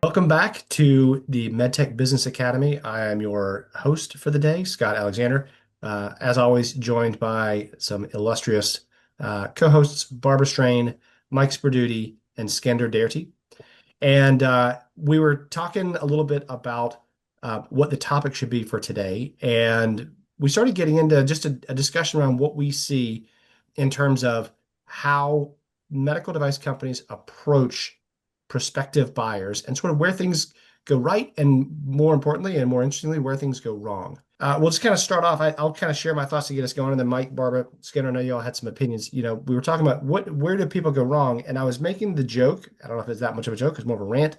Welcome back to the Medtech Business Academy. I am your host for the day, Scott Alexander. As always, joined by some illustrious co-hosts, Barbara Strain, Mike Sperduti, and Skender Daerti. And we were talking a little bit about what the topic should be for today. And we started getting into just a discussion around what we see in terms of how medical device companies approach prospective buyers and sort of where things go right and more importantly and more interestingly, where things go wrong. We'll just kind of start off. I'll kind of share my thoughts to get us going, and then Mike, Barbara, Skinner, I know you all had some opinions. We were talking about where do people go wrong, and I was making the joke. I don't know if it's that much of a joke; it's more of a rant.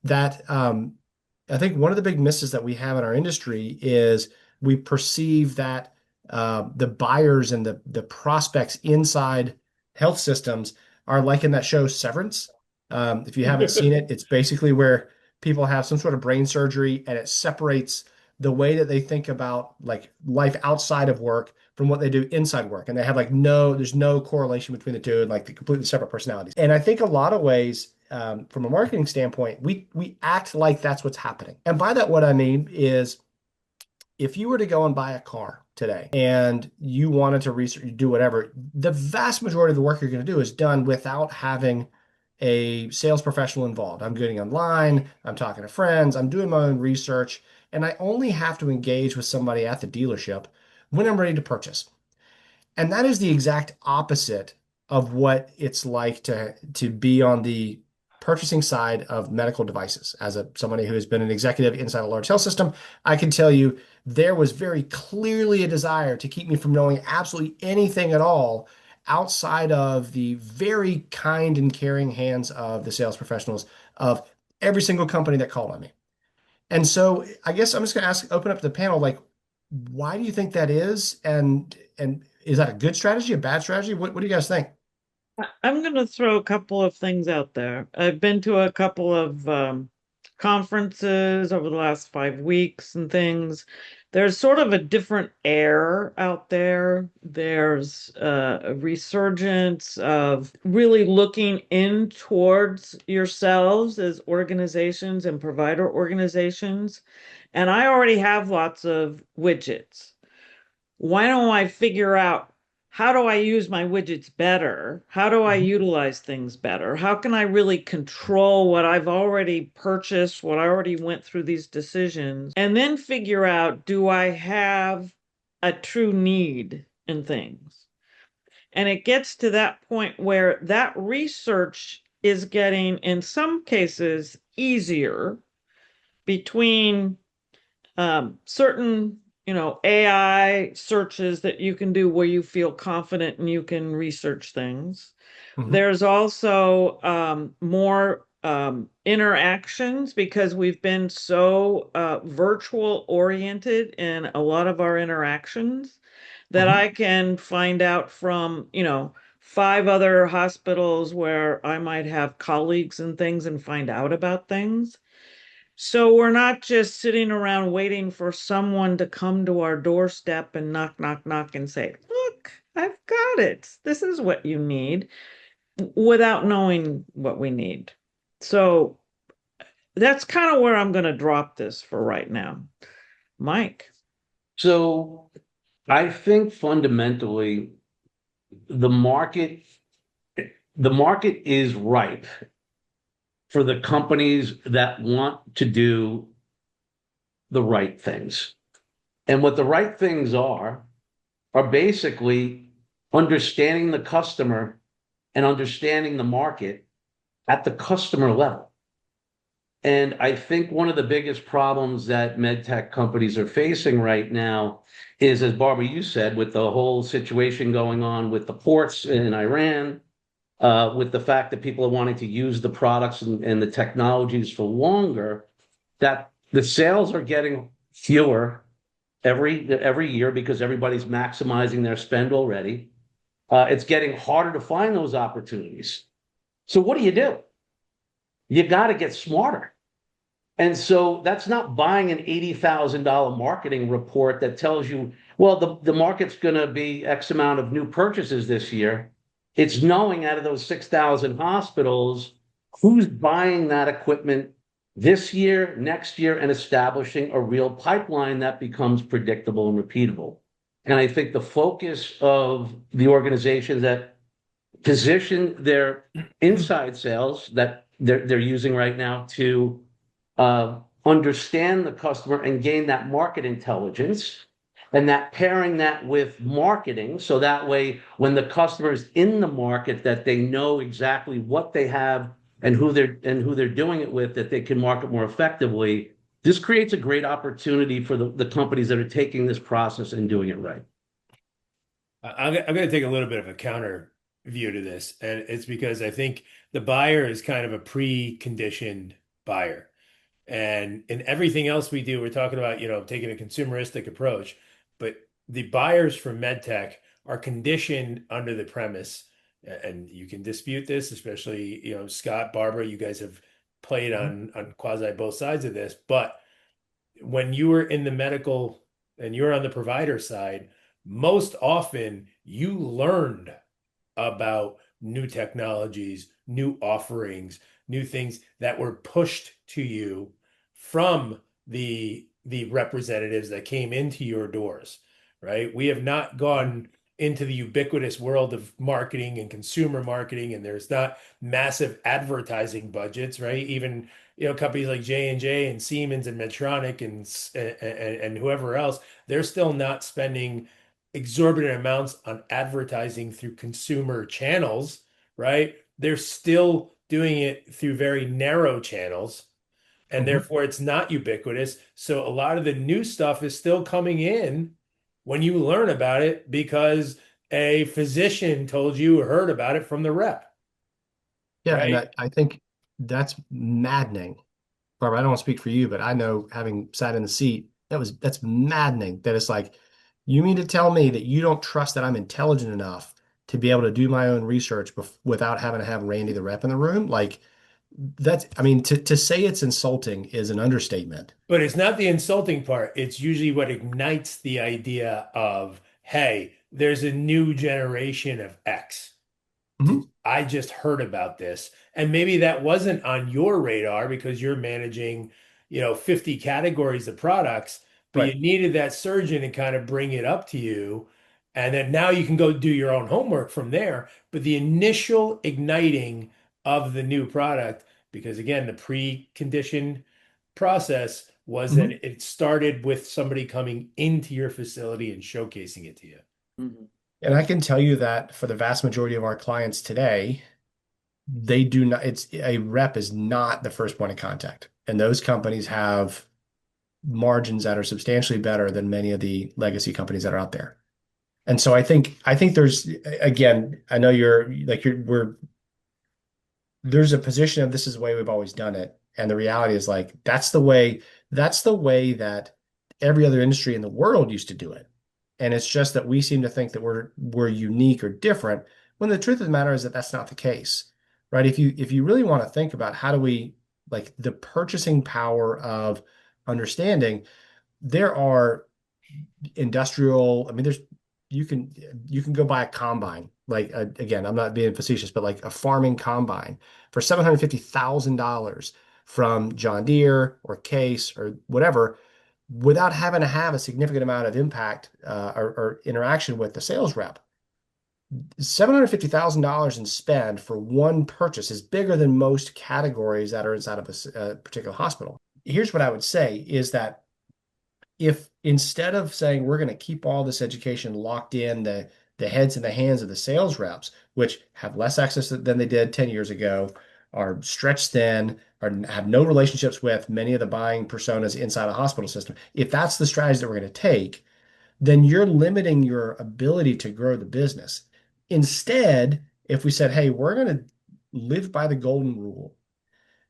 That I think one of the big misses that we have in our industry is we perceive that the buyers and the prospects inside health systems are like in that show Severance. If you haven't seen it, it's basically where people have some sort of brain surgery and it separates the way that they think about like life outside of work from what they do inside work. And they have there's no correlation between the two and like the completely separate personalities. And I think a lot of ways, from a marketing standpoint, we act like that's what's happening. And by that, what I mean is if you were to go and buy a car today and you wanted to research, do whatever, the vast majority of the work you're going to do is done without having a sales professional involved. I'm getting online, I'm talking to friends, I'm doing my own research, and I only have to engage with somebody at the dealership when I'm ready to purchase. And that is the exact opposite of what it's like to be on the purchasing side of medical devices. As somebody who has been an executive inside a large health system, I can tell you there was very clearly a desire to keep me from knowing absolutely anything at all outside of the very kind and caring hands of the sales professionals of every single company that called on me. And so I guess I'm just going to open up the panel, like, why do you think that is? And is that a good strategy, a bad strategy? What do you guys think? I'm going to throw a couple of things out there. I've been to a couple of conferences over the last 5 weeks and things. There's sort of a different air out there. There's a resurgence of really looking in towards yourselves as organizations and provider organizations. And I already have lots of widgets. Why don't I figure out how do I use my widgets better? How do I Mhm. utilize things better? How can I really control what I've already purchased, what I already went through these decisions, and then figure out, do I have a true need in things? And it gets to that point where that research is getting, in some cases, easier between certain, AI searches that you can do where you feel confident and you can research things. Mhm. There's also more interactions because we've been so virtual oriented in a lot of our interactions that Mhm. I can find out from, five other hospitals where I might have colleagues and things and find out about things. So we're not just sitting around waiting for someone to come to our doorstep and knock, knock, knock and say, "Look, I've got it. This is what you need," without knowing what we need. So that's kind of where I'm going to drop this for right now. Mike. So I think fundamentally the market the market is ripe for the companies that want to do the right things. And what the right things are basically understanding the customer and understanding the market at the customer level. And I think one of the biggest problems that med tech companies are facing right now is, as Barbara, you said, with the whole situation going on with the ports in Iran, with the fact that people are wanting to use the products and the technologies for longer, that the sales are getting fewer every year because everybody's maximizing their spend already. It's getting harder to find those opportunities. So what do? You got to get smarter. And so that's not buying an $80,000 marketing report that tells you, well, the market's going to be X amount of new purchases this year. It's knowing out of those 6,000 hospitals who's buying that equipment this year, next year, and establishing a real pipeline that becomes predictable and repeatable. And I think the focus of the organizations that position their inside sales that they're using right now to understand the customer and gain that market intelligence, and that pairing that with marketing, so that way when the customer is in the market, that they know exactly what they have and who they're doing it with, that they can market more effectively. This creates a great opportunity for the companies that are taking this process and doing it right. I'm going to take a little bit of a counter view to this, and it's because I think the buyer is kind of a preconditioned buyer. And in everything else we do, we're talking about, taking a consumeristic approach, but the buyers for MedTech are conditioned under the premise, and you can dispute this, especially, Scott, Barbara, you guys have played on quasi both sides of this, but when you were in the medical and you're on the provider side, most often you learned about new technologies, new offerings, new things that were pushed to you from the representatives that came into your doors, right? We have not gone into the ubiquitous world of marketing and consumer marketing, and there's not massive advertising budgets, right? Even companies like J&J and Siemens and Medtronic and whoever else, they're still not spending exorbitant amounts on advertising through consumer channels, right? They're still doing it through very narrow channels, and Mhm. therefore it's not ubiquitous. So a lot of the new stuff is still coming in when you learn about it because a physician told you or heard about it from the rep, Yeah, and right? I think that's maddening. Barbara, I don't want to speak for you, but I know having sat in the seat, that's maddening that it's like, you mean to tell me that you don't trust that I'm intelligent enough to be able to do my own research without having to have Randy the rep in the room? Like I mean, to say it's insulting is an understatement. But it's not the insulting part. It's usually what ignites the idea of, hey, there's a new generation of X. Mhm. I just heard about this. And maybe that wasn't on your radar because you're managing, 50 categories of products, but you Right. needed that surgeon to kind of bring it up to you. And then now you can go do your own homework from there. But the initial igniting of the new product, because again, the preconditioned process was that Mhm. it started with somebody coming into your facility and showcasing it to you. Mhm. And I can tell you that for the vast majority of our clients today, they do not, it's a rep is not the first point of contact. And those companies have margins that are substantially better than many of the legacy companies that are out there. And so I think there's again, I know there's a position of this is the way we've always done it. And the reality is like that's the way that every other industry in the world used to do it. And it's just that we seem to think that we're unique or different when the truth of the matter is that that's not the case. Right? If you really want to think about how do we like the purchasing power of understanding, there are industrial, I mean, you can you can go buy a combine. Like again, I'm not being facetious, but like a farming combine for $750,000 from John Deere or Case or whatever, without having to have a significant amount of impact or interaction with the sales rep. $750,000 in spend for one purchase is bigger than most categories that are inside of a particular hospital. Here's what I would say is that if instead of saying we're going to keep all this education locked in the heads and the hands of the sales reps, which have less access than they did 10 years ago, are stretched thin, or have no relationships with many of the buying personas inside a hospital system, if that's the strategy that we're going to take, then you're limiting your ability to grow the business. Instead, if we said, hey, we're going to live by the golden rule,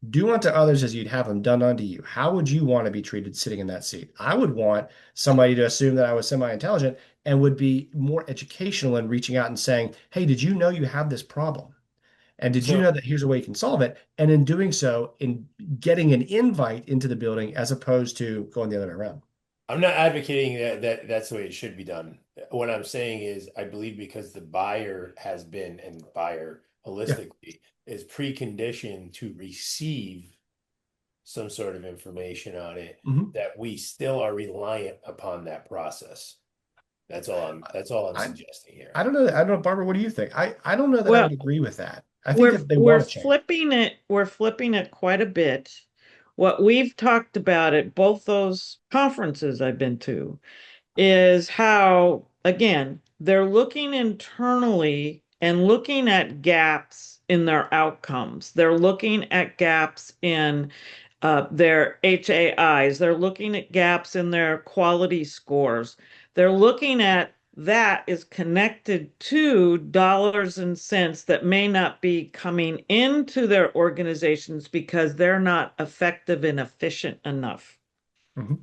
do unto others as you'd have them done unto you. How would you want to be treated sitting in that seat? I would want somebody to assume that I was semi-intelligent and would be more educational in reaching out and saying, hey, did you know you have this problem? And did you So know that here's a way you can solve it? And in doing so, in getting an invite into the building as opposed to going the other way around. I'm not advocating that that's the way it should be done. What I'm saying is, I believe because the buyer has been, and buyer Yeah. holistically is preconditioned to receive some sort of information on it, Mhm. that we still are reliant upon that process. That's all I'm I suggesting here. I don't know. I don't know, Barbara. What do you think? I don't know that I Well, would agree with that. I think we're that they we're want to change. flipping it quite a bit. What we've talked about at both those conferences I've been to is how, again, they're looking internally and looking at gaps in their outcomes. They're looking at gaps in their HAIs. They're looking at gaps in their quality scores. They're looking at that is connected to dollars and cents that may not be coming into their organizations because they're not effective and efficient enough. Mhm.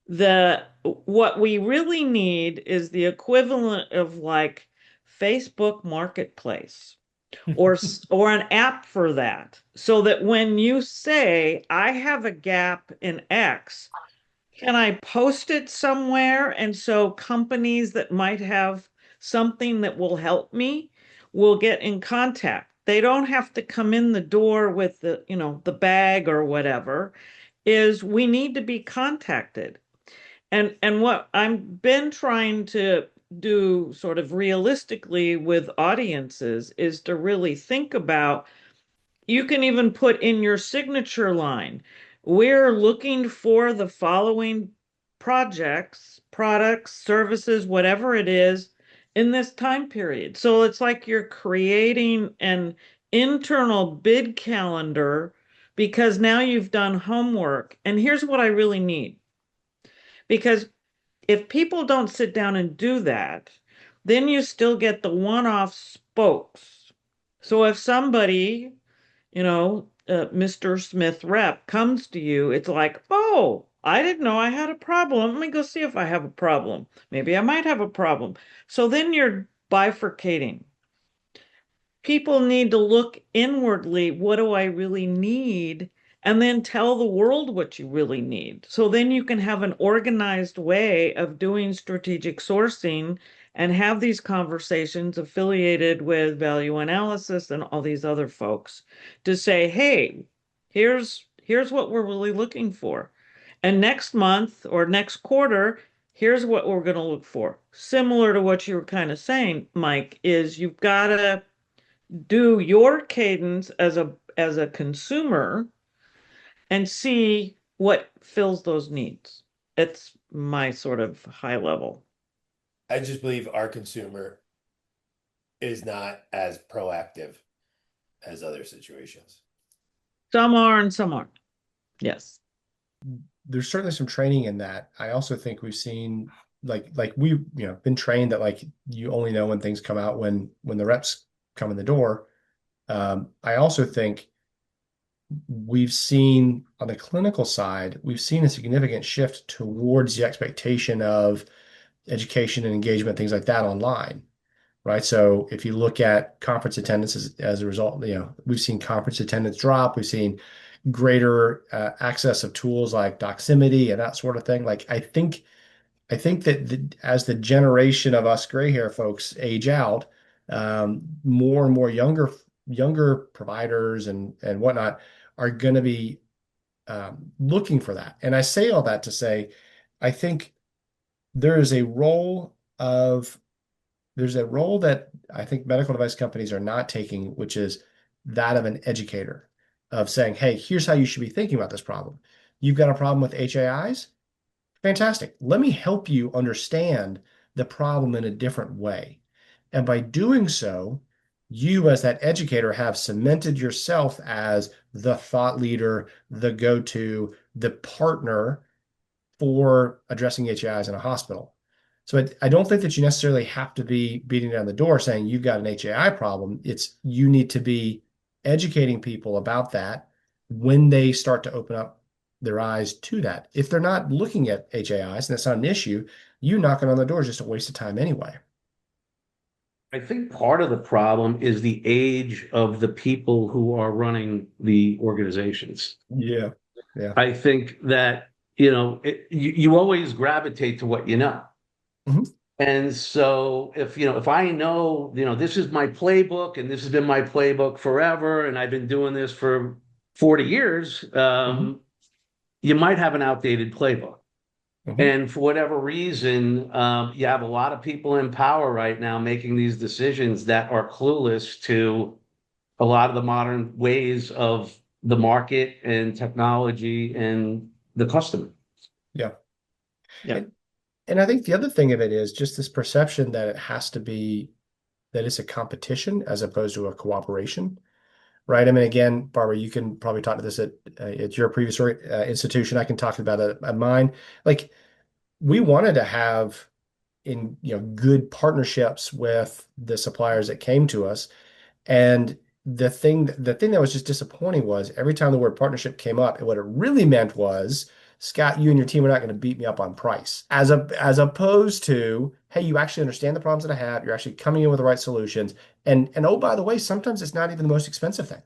The what we really need is the equivalent of like Facebook Marketplace or an app for that, so that when you say I have a gap in X, can I post it somewhere? And so companies that might have something that will help me will get in contact. They don't have to come in the door with the bag or whatever. Is we need to be contacted. And what I've been trying to do sort of realistically with audiences is to really think about, you can even put in your signature line, we're looking for the following projects, products, services, whatever it is, in this time period. So it's like you're creating an internal bid calendar because now you've done homework. And here's what I really need. Because if people don't sit down and do that, then you still get the one-off spokes. So if somebody, Mr. Smith rep comes to you, it's like, oh, I didn't know I had a problem. Let me go see if I have a problem. Maybe I might have a problem. So then you're bifurcating. People need to look inwardly. What do I really need? And then tell the world what you really need. So then you can have an organized way of doing strategic sourcing and have these conversations affiliated with value analysis and all these other folks to say, hey, here's what we're really looking for. And next month or next quarter, here's what we're going to look for. Similar to what you were kind of saying, Mike, is you've got to do your cadence as a consumer and see what fills those needs. It's my sort of high level. I just believe our consumer is not as proactive as other situations. Some are and some aren't. Yes. There's certainly some training in that. I also think we've seen like we been trained that like you only know when things come out when the reps come in the door. I also think we've seen on the clinical side, we've seen a significant shift towards the expectation of education and engagement, things like that online, right? So if you look at conference attendance as a result, we've seen conference attendance drop. We've seen greater access of tools like Doximity and that sort of thing. Like I think that as the generation of us gray hair folks age out, more and more younger providers and whatnot are going to be looking for that. And I say all that to say, I think there is a role of there's a role that I think medical device companies are not taking, which is that of an educator, of saying, hey, here's how you should be thinking about this problem. You've got a problem with HAIs? Fantastic. Let me help you understand the problem in a different way. And by doing so, you as that educator have cemented yourself as the thought leader, the go-to, the partner for addressing HAIs in a hospital. So I don't think that you necessarily have to be beating down the door saying you've got an HAI problem. It's you need to be educating people about that when they start to open up their eyes to that. If they're not looking at HAIs and that's not an issue, you knocking on the door is just a waste of time anyway. I think part of the problem is the age of the people who are running the organizations. Yeah. Yeah. I think that, you always gravitate to what you know. Mhm. And so if I know, this is my playbook and this has been my playbook forever, and I've been doing this for 40 years, Mhm. you might have an outdated playbook. Hmm. And for whatever reason, you have a lot of people in power right now making these decisions that are clueless to a lot of the modern ways of the market and technology and the customer. Yeah. Yeah. And I think the other thing of it is just this perception that it has to be that it's a competition as opposed to a cooperation, right? I mean, again, Barbara, you can probably talk to this at your previous institution. I can talk about it at mine. Like we wanted to have good partnerships with the suppliers that came to us. And the thing that was just disappointing was every time the word partnership came up, what it really meant was, Scott, you and your team are not going to beat me up on price. As opposed to, hey, you actually understand the problems that I have. You're actually coming in with the right solutions. And oh, by the way, sometimes it's not even the most expensive thing.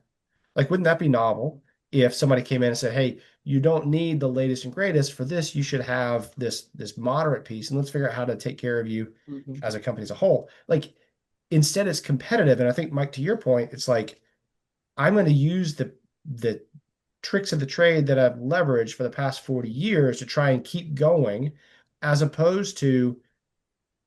Like, wouldn't that be novel if somebody came in and said, hey, you don't need the latest and greatest for this, you should have this moderate piece, and let's figure out how to take care of you Mhm. as a company as a whole. Like instead it's competitive. And I think, Mike, to your point, it's like I'm going to use the tricks of the trade that I've leveraged for the past 40 years to try and keep going, as opposed to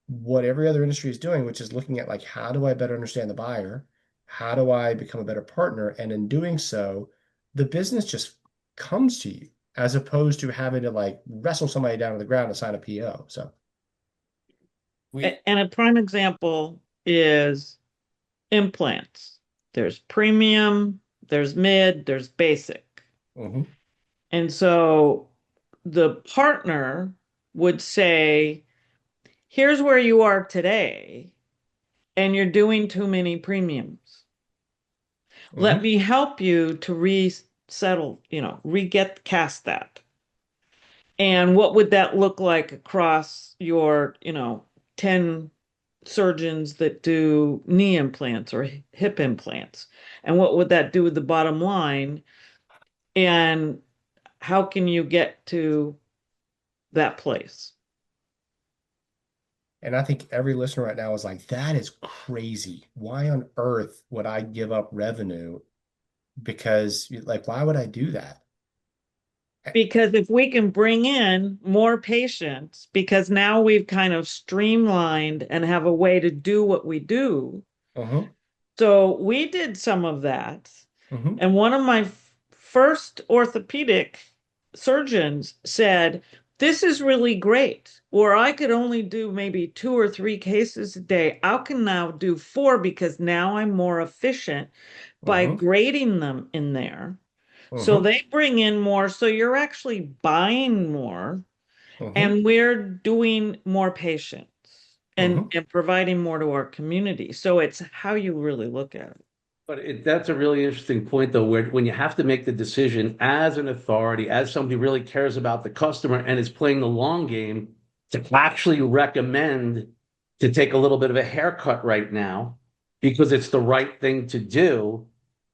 what every other industry is doing, which is looking at like, how do I better understand the buyer? How do I become a better partner? And in doing so, the business just comes to you as opposed to having to like wrestle somebody down to the ground to sign a PO. So, We And a prime example is implants. There's premium, there's mid, there's basic. mhm, And so the partner would say, here's where you are today, and you're doing too many premiums. Let mhm, me help you to resettle, re-get cast that. And what would that look like across your, 10 surgeons that do knee implants or hip implants? And what would that do with the bottom line? And how can you get to that place? And I think every listener right now is like, that is crazy. Why on earth would I give up revenue? Because, like, why would I do that? Because if we can bring in more patients, because now we've kind of streamlined and have a way to do what we do. Uh-huh. So we did some of that. Uh-huh. And one of my first orthopedic surgeons said, this is really great. Or I could only do maybe 2 or 3 cases a day. I can now do 4 because now I'm more efficient by Uh-huh. grading them in there. So Uh-huh. they bring in more. So you're actually buying more Uh-huh. and we're doing more patients Uh-huh. and providing more to our community. So it's how you really look at it. But that's a really interesting point, though, where when you have to make the decision as an authority, as somebody who really cares about the customer and is playing the long game, to actually recommend to take a little bit of a haircut right now because it's the right thing to do,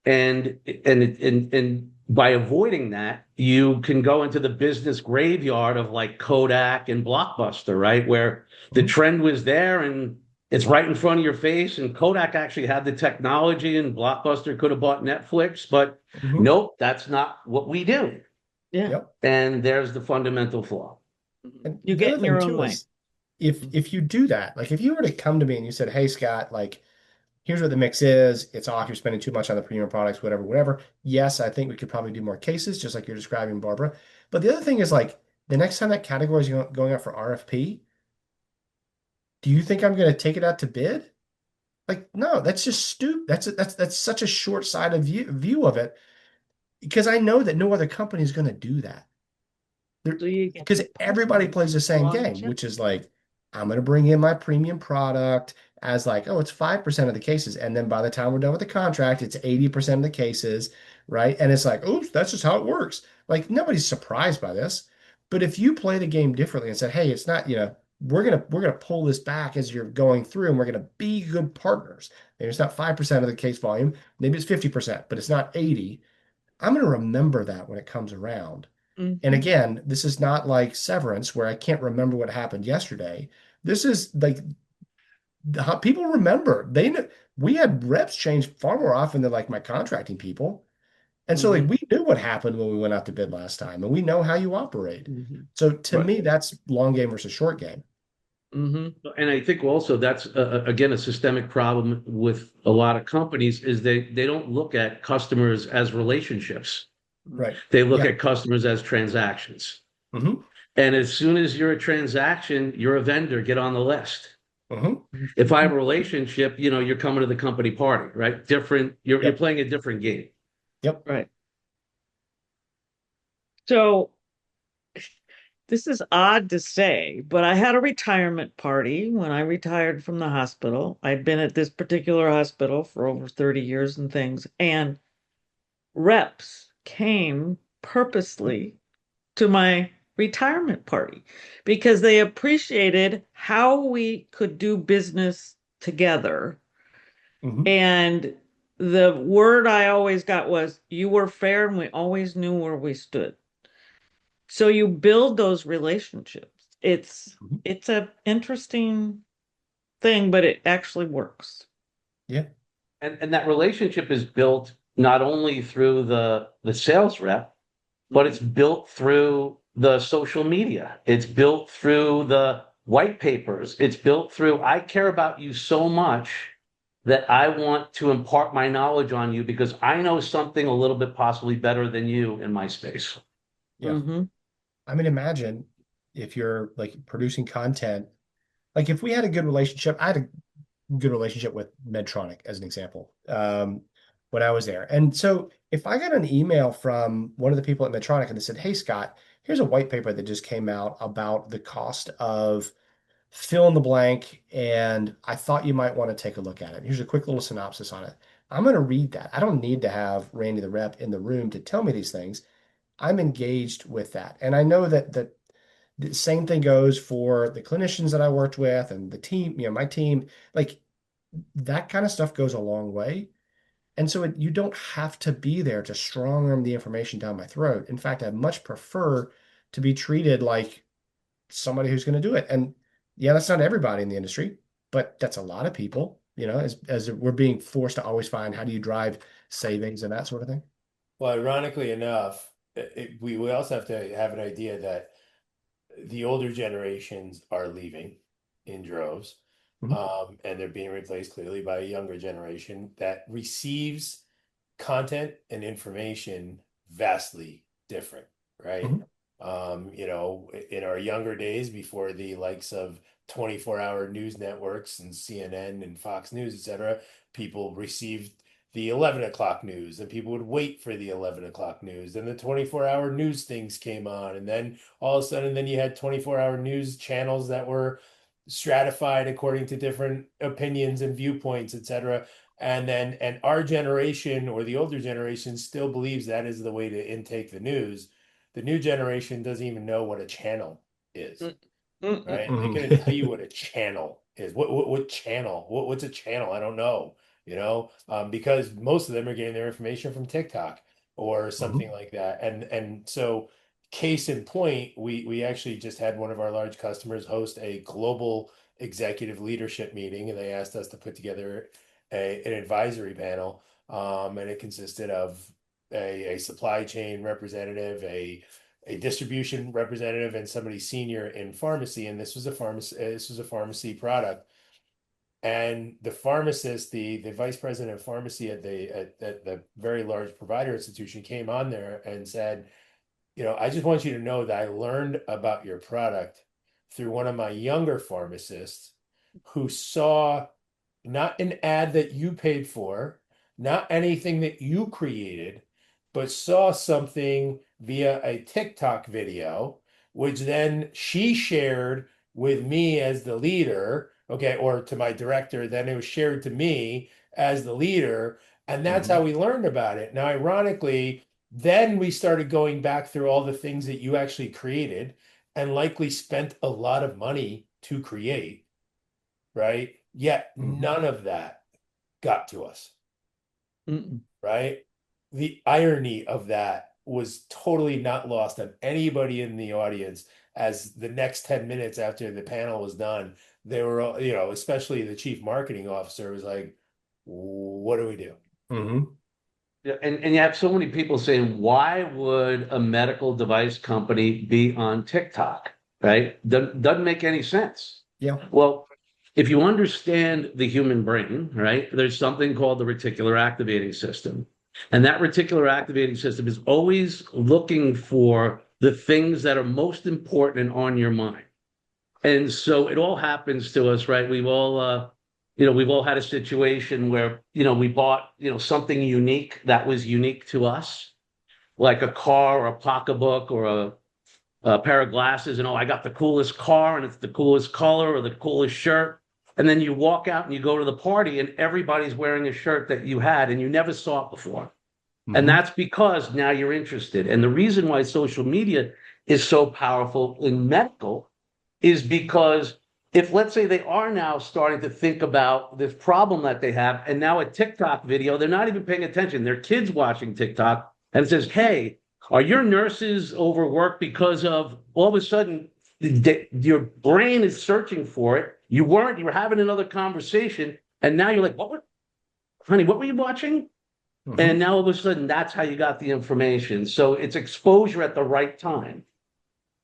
and by avoiding that, you can go into the business graveyard of like Kodak and Blockbuster, right? Where the Uh-huh. trend was there and it's right in front of your face. And Kodak actually had the technology, and Blockbuster could have bought Netflix, but Uh-huh. nope, that's not what we do. Yeah. Yep. And there's the fundamental flaw. And You the get other in thing your own too way. is if you do that, like if you were to come to me and you said, hey Scott, like here's what the mix is, it's off, you're spending too much on the premium products, whatever, whatever. Yes, I think we could probably do more cases, just like you're describing, Barbara. But the other thing is like the next time that category is going out for RFP, do you think I'm going to take it out to bid? Like, no, that's just stupid. That's such a short-sighted view of it because I know that no other company is going to do that. So you get Because the everybody customer plays the same game, longevity. which is like, I'm going to bring in my premium product as like, oh, it's 5% of the cases. And then by the time we're done with the contract, it's 80% of the cases, right? And it's like, oops, that's just how it works. Like nobody's surprised by this. But if you play the game differently and said, hey, it's not, we're gonna pull this back as you're going through and we're gonna be good partners. Maybe it's not 5% of the case volume, maybe it's 50%, but it's not 80. I'm gonna remember that when it comes around. And Mhm. again, this is not like Severance where I can't remember what happened yesterday. This is like how people remember. They know we had reps change far more often than like my contracting people. And so like Hmm. we knew what happened when we went out to bid last time, and we know how you operate. Hmm. So to Right. me, that's long game versus short game. Hmm. And I think also that's again a systemic problem with a lot of companies is they don't look at customers as relationships. Right. They look Yeah. at customers as transactions. Hmm. And as soon as you're a transaction, you're a vendor, get on the list. Hmm. If I have a relationship, you're coming to the company party, right? Different, you're Yep. playing a different game. Yep. Right. So this is odd to say, but I had a retirement party when I retired from the hospital. I'd been at this particular hospital for over 30 years and things, and reps came purposely to my retirement party because they appreciated how we could do business together. Hmm. And the word I always got was, you were fair and we always knew where we stood. So you build those relationships. It's a interesting thing, but it actually works. Yeah. And that relationship is built not only through the sales rep, but it's built through the social media. It's built through the white papers. It's built through, I care about you so much that I want to impart my knowledge on you because I know something a little bit possibly better than you in my space. Yeah. Mm-hmm. I mean, imagine if you're like producing content. Like if we had a good relationship, I had a good relationship with Medtronic as an example, when I was there. And so if I got an email from one of the people at Medtronic and they said, "Hey, Scott, here's a white paper that just came out about the cost of fill in the blank, and I thought you might want to take a look at it. Here's a quick little synopsis on it." I'm going to read that. I don't need to have Randy the rep in the room to tell me these things. I'm engaged with that. And I know that the same thing goes for the clinicians that I worked with and the team, my team. Like that kind of stuff goes a long way. And so you don't have to be there to strong arm the information down my throat. In fact, I much prefer to be treated like somebody who's going to do it. And yeah, that's not everybody in the industry, but that's a lot of people, as we're being forced to always find how do you drive savings and that sort of thing. Well, ironically enough, we also have to have an idea that the older generations are leaving in droves, Mhm. and they're being replaced clearly by a younger generation that receives content and information vastly different, right? Mhm. In our younger days, before the likes of 24-hour news networks and CNN and Fox News, etc., people received the 11 o'clock news, and people would wait for the 11 o'clock news. Then the 24-hour news things came on, and then all of a sudden, then you had 24-hour news channels that were stratified according to different opinions and viewpoints, etc. And our generation or the older generation still believes that is the way to intake the news. The new generation doesn't even know what a channel is, right? I Mhm. couldn't tell you what a channel is. What channel? What's a channel? I don't know. Because most of them are getting their information from TikTok or something Mhm. like that. And so, case in point, we actually just had one of our large customers host a global executive leadership meeting, and they asked us to put together an advisory panel, and it consisted of a supply chain representative, a distribution representative, and somebody senior in pharmacy. And this was a pharmacy product. And the pharmacist, the vice president of pharmacy at the very large provider institution, came on there and said, I just want you to know that I learned about your product through one of my younger pharmacists who saw not an ad that you paid for, not anything that you created, but saw something via a TikTok video, which then she shared with me as the leader, okay, or to my director, then it was shared to me as the leader. And that's how Mhm. we learned about it. Now, ironically, then we started going back through all the things that you actually created and likely spent a lot of money to create, right? Yet Mhm. none of that got to us, Mm-mm. right? The irony of that was totally not lost on anybody in the audience as the next 10 minutes after the panel was done, they were all, especially the chief marketing officer was like, what do we do? Mhm. and you have so many people saying, why would a medical device company be on TikTok? Right? Doesn't make any sense. Yeah. Well, if you understand the human brain, right, there's something called the reticular activating system. And that reticular activating system is always looking for the things that are most important and on your mind. And so it all happens to us, right? We've all had a situation where, we bought, something unique that was unique to us, like a car or a pocketbook or a pair of glasses. And, oh, I got the coolest car and it's the coolest color or the coolest shirt. And then you walk out and you go to the party and everybody's wearing a shirt that you had and you never saw it before. And that's because now you're interested. And the reason why social media is so powerful in medical is because if, let's say, they are now starting to think about this problem that they have, and now a TikTok video, they're not even paying attention. Their kids watching TikTok, and it says, hey, are your nurses overworked because of all of a sudden your brain is searching for it? You were having another conversation, and now you're like, honey, what were you watching? And now all of a sudden, that's how you got the information. So it's exposure at the right time.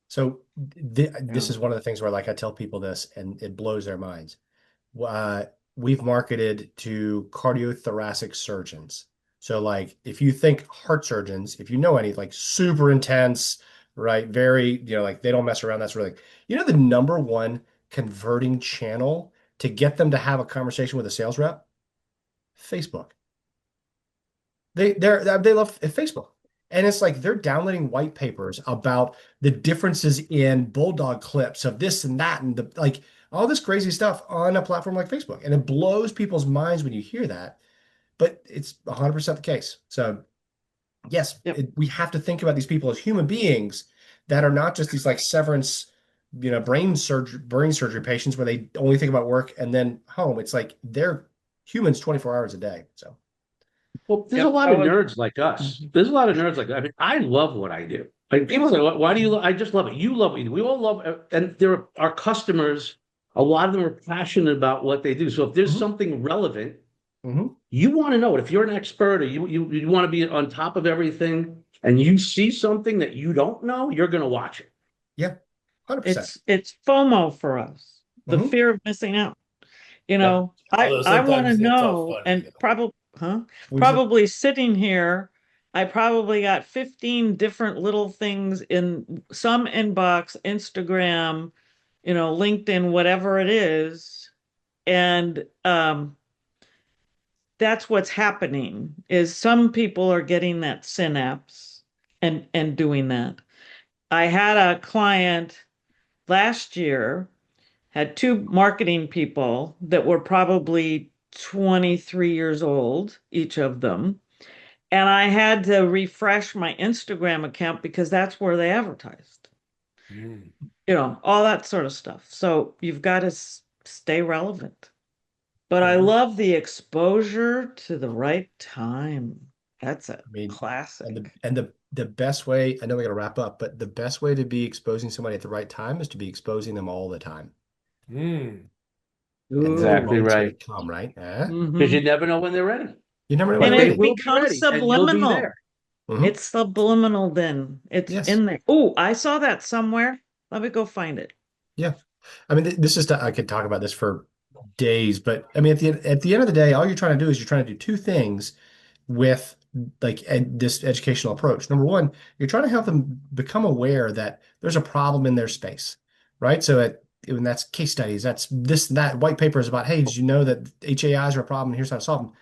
So this is one of the things where, like, I tell people this and it blows their minds. We've marketed to cardiothoracic surgeons. So, like, if you think heart surgeons, if you know any, like, super intense, right? Very, like, they don't mess around. That's really, the number one converting channel to get them to have a conversation with a sales rep? Facebook. They love Facebook. And it's like they're downloading white papers about the differences in bulldog clips of this and that and all this crazy stuff on a platform like Facebook. And it blows people's minds when you hear that, but it's 100% the case. So yes, we have to think about these people as human beings that are not just these like severance, brain surgery patients where they only think about work and then home. It's like they're humans 24 hours a day. So. Well, there's a lot of nerds like us. There's a lot of nerds like that. I mean, I love what I do. Like people say, why do you I just love it. You love it. We all love it. And there are our customers, a lot of them are passionate about what they do. So if there's something relevant, you want to know it. If you're an expert or you want to be on top of everything and you see something that you don't know, you're going to watch it. Yeah, 100%. It's FOMO for us, the fear of missing out. I want to know, and probably sitting here, I probably got 15 different little things in some inbox, Instagram, LinkedIn, whatever it is. And that's what's happening is some people are getting that synapse and doing that. I had a client last year, had two marketing people that were probably 23 years old, each of them. And I had to refresh my Instagram account because that's where they advertised. All that sort of stuff. So you've got to stay relevant. But I love the exposure to the right time. That's classic. And the best way, I know we got to wrap up, but the best way to be exposing somebody at the right time is to be exposing them all the time. Exactly right. Come, right? Because you never know when they're ready. You never know and when it becomes subliminal. It's subliminal then. It's in there. Oh, I saw that somewhere. Let me go find it. Yeah. I mean, this is I could talk about this for days, but I mean, at the end of the day, all you're trying to do is you're trying to do two things with this educational approach. Number one, you're trying to help them become aware that there's a problem in their space, right? So when that's case studies, that's this and that white paper is about, hey, did you know that HAIs are a problem? And here's how to solve them.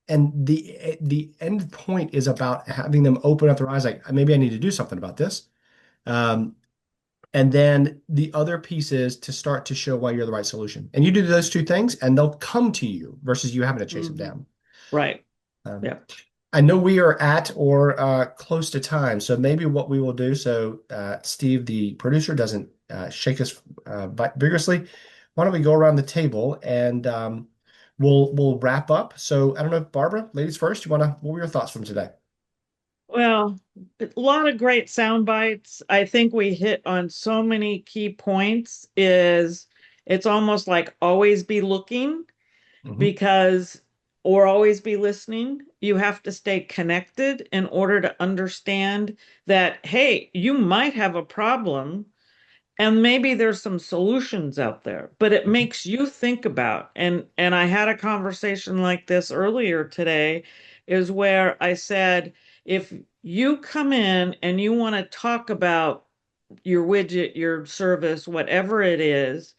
And the end point is about having them open up their eyes, like maybe I need to do something about this. And then the other piece is to start to show why you're the right solution. And you do those two things and they'll come to you versus you having to chase them down. Right. I know we are at or close to time. So maybe what we will do, so Steve, the producer, doesn't shake us vigorously. Why don't we go around the table and we'll wrap up. So I don't know, Barbara, ladies first, what were your thoughts from today? Well, a lot of great sound bites. I think we hit on so many key points. It's almost like always be looking because or always be listening. You have to stay connected in order to understand that, hey, you might have a problem and maybe there's some solutions out there, but it makes you think about, and I had a conversation like this earlier today, is where I said, if you come in and you want to talk about your widget, your service, whatever it is,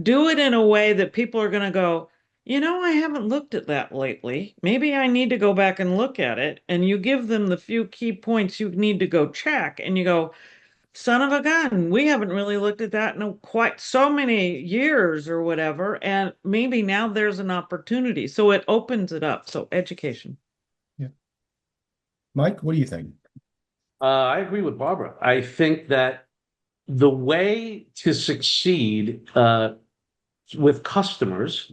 do it in a way that people are going to go, I haven't looked at that lately. Maybe I need to go back and look at it. And you give them the few key points you need to go check, and you go, son of a gun, we haven't really looked at that in quite so many years or whatever. And maybe now there's an opportunity. So it opens it up. So education. Yeah. Mike, what do you think? I agree with Barbara. I think that the way to succeed with customers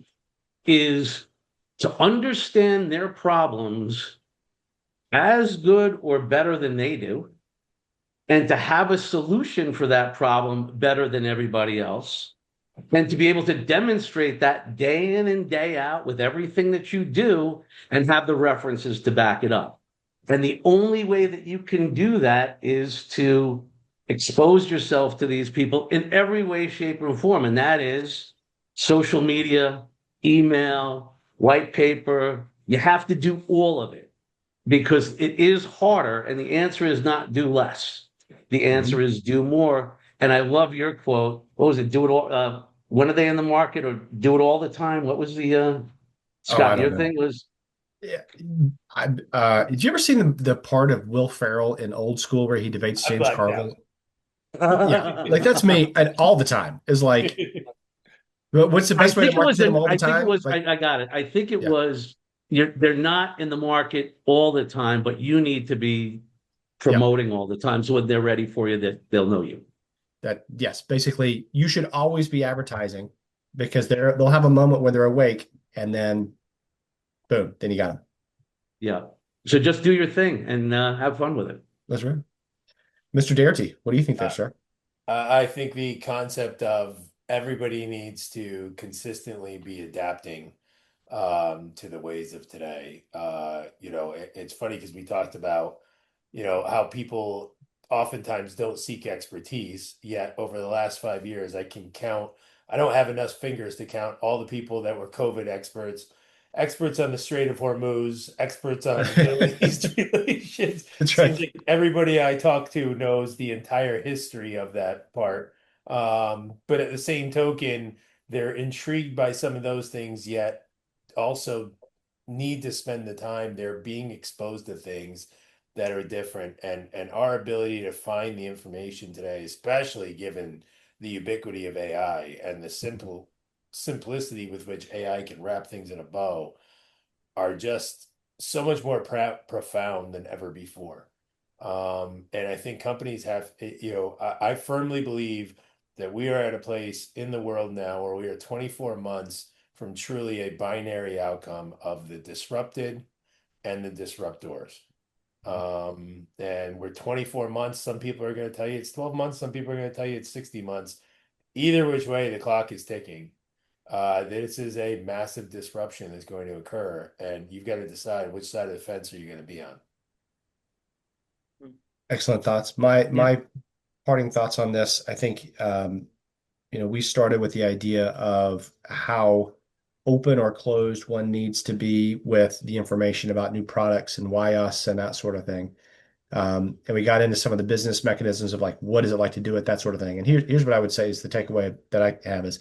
is to understand their problems as good or better than they do, and to have a solution for that problem better than everybody else, and to be able to demonstrate that day in and day out with everything that you do and have the references to back it up. And the only way that you can do that is to expose yourself to these people in every way, shape, or form. And that is social media, email, white paper. You have to do all of it because it is harder. And the answer is not do less. The answer is do more. And I love your quote. What was it? Do it all. When are they in the market, or do it all the time? What was the Oh, I Scott? don't Your know. thing was Yeah. Did you ever see the part of Will Ferrell in Old School where he debates I James blacked out. Carville? Yeah, like that's me and all the time. Is like, what's the I best way to think it market was to them an all the I think it time? was Like, I got it. I think it yeah, was they're not in the market all the time, but you need to be yeah. promoting all the time. So when they're ready for you, that they'll know you. That yes, basically, you should always be advertising because they'll have a moment where they're awake, and then boom, then you got them. Yeah. So just do your thing and have fun with it. That's right, Mr. Daerti. What do you think there, Uh, sir? I think the concept of everybody needs to consistently be adapting to the ways of today. It's funny because we talked about, how people oftentimes don't seek expertise, yet over the last 5 years, I don't have enough fingers to count all the people that were COVID experts, experts on the Strait of Hormuz, experts on Middle East relations. That's Seems right. like everybody I talk to knows the entire history of that part. But at the same token, they're intrigued by some of those things, yet also need to spend the time. They're being exposed to things that are different, and our ability to find the information today, especially given the ubiquity of AI and the simplicity with which AI can wrap things in a bow, are just so much more profound than ever before. And I think companies have, I firmly believe that we are at a place in the world now where we are 24 months from truly a binary outcome of the disrupted and the disruptors. And we're 24 months. Some people are going to tell you it's 12 months. Some people are going to tell you it's 60 months. Either which way, the clock is ticking. This is a massive disruption that's going to occur, and you've got to decide which side of the fence are you going to be on. Excellent thoughts. My Yeah. my parting thoughts on this. I think we started with the idea of how open or closed one needs to be with the information about new products and why us and that sort of thing. And we got into some of the business mechanisms of like, what is it like to do it, that sort of thing. And here's what I would say is the takeaway that I have is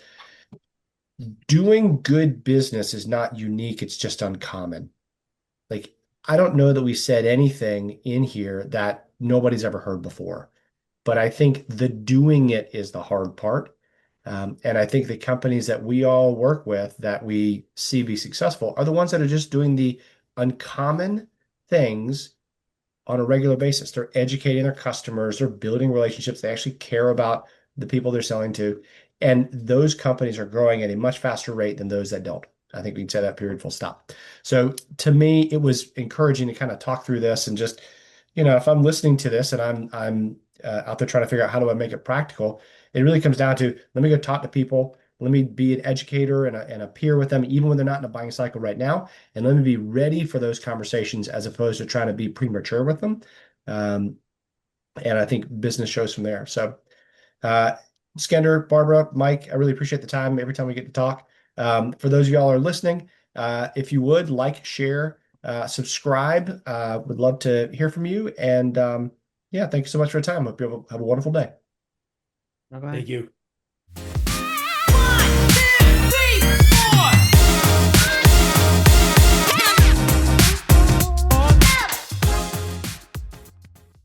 doing good business is not unique, it's just uncommon. Like, I don't know that we said anything in here that nobody's ever heard before, but I think the doing it is the hard part. And I think the companies that we all work with that we see be successful are the ones that are just doing the uncommon things on a regular basis. They're educating their customers, they're building relationships, they actually care about the people they're selling to. And those companies are growing at a much faster rate than those that don't. I think we can say that period full stop. So to me, it was encouraging to kind of talk through this and just, if I'm listening to this and I'm out there trying to figure out how do I make it practical, it really comes down to let me go talk to people, Let me be an educator and a peer with them, even when they're not in a buying cycle right now. And let me be ready for those conversations as opposed to trying to be premature with them. And I think business shows from there. So, uh, Skender, Barbara, Mike, I really appreciate the time every time we get to talk. For those of y'all who are listening, if you would like, share, subscribe, would love to hear from you. And yeah, thank you so much for your time. Hope you have a wonderful day. Bye-bye. Thank you.